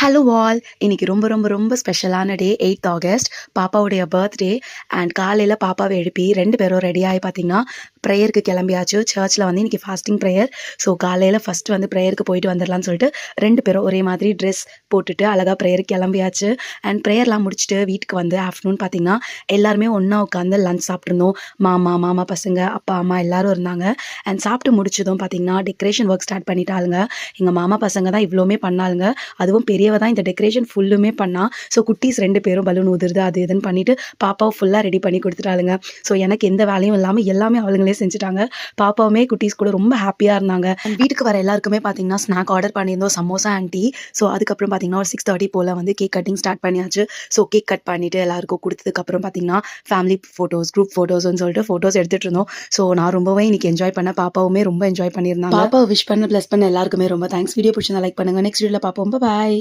Hello all. இன்னைக்கு ரொம்ப ரொம்ப ரொம்ப ஸ்பெஷலான டே 8th ஆகஸ்ட். பாப்பாவுடைய பர்த்டே. அண்ட் காலையில் பாப்பாவை எழுப்பி 2 பேரும் ரெடியாகி பார்த்தீங்கன்னா ப்ரேயருக்கு கிளம்பியாச்சு. சர்ச்சில் வந்து இன்னைக்கு ஃபாஸ்டிங் ப்ரேயர். ஸோ காலையில் ஃபஸ்ட்டு வந்து ப்ரேயருக்கு போயிட்டு வந்துடலான்னு சொல்லிட்டு 2 பேரும் ஒரே மாதிரி ட்ரெஸ் போட்டுட்டு அழகாக ப்ரேயருக்கு கிளம்பியாச்சு. அண்ட் ப்ரேயர்லாம் முடிச்சுட்டு வீட்டுக்கு வந்து ஆஃப்டர்நூன் பார்த்தீங்கன்னா எல்லாருமே ஒன்றா உட்காந்து லஞ்ச் சாப்பிட்ருந்தோம். மாமா பசங்க, அப்பா அம்மா எல்லாரும் இருந்தாங்க. அண்ட் சாப்பிட்டு முடிச்சதும் பார்த்தீங்கன்னா டெக்கரேஷன் ஒர்க் ஸ்டார்ட் பண்ணிட்டாளுங்க. எங்கள் மாமா பசங்க தான் இவ்வளோமே பண்ணாளுங்க. அதுவும் பெரியவ தான் இந்த டெக்கரேஷன் ஃபுல்லுமே பண்ணா. ஸோ குட்டீஸ் 2 பேரும் பலூன் ஊதுறது அது இதுன்னு பண்ணிட்டு பாப்பாவை ஃபுல்லாக ரெடி பண்ணி கொடுத்துட்டாளுங்க. ஸோ எனக்கு எந்த வேலையும் இல்லாமல் எல்லாமே அவளுங்களே செஞ்சுட்டாங்க. பாப்பாவுமே குட்டீஸ் கூட ரொம்ப ஹாப்பியாக இருந்தாங்க. அண்ட் வீட்டுக்கு வர எல்லாருக்குமே பார்த்தீங்கன்னா ஸ்நாக் ஆர்டர் பண்ணியிருந்தோம், சமோசா அண்ட் டீ. ஸோ அதுக்கப்புறம் பார்த்தீங்கன்னா ஒரு 6:30 போல் வந்து கேக் கட்டிங் ஸ்டார்ட் பண்ணியாச்சு. ஸோ கேக் கட் பண்ணிட்டு எல்லாருக்கும் கொடுத்ததுக்கப்புறம் பார்த்தீங்கன்னா ஃபேமிலி ஃபோட்டோஸ், குரூப் ஃபோட்டோஸ்ன்னு சொல்லிட்டு ஃபோட்டோஸ் எடுத்துகிட்டு இருந்தோம். ஸோ நான் ரொம்பவே இன்னைக்கு என்ஜாய் பண்ண, பாப்பாவுமே ரொம்ப என்ஜாய் பண்ணியிருந்தாங்க. பாப்பாவை விஷ் பண்ண ப்ளஸ் பண்ண எல்லாருக்குமே ரொம்ப தேங்க்ஸ். வீடியோ பிடிச்சிருந்தா லைக் பண்ணுங்கள். நெக்ஸ்ட் வீடியோவில் பார்ப்போம். பாய்.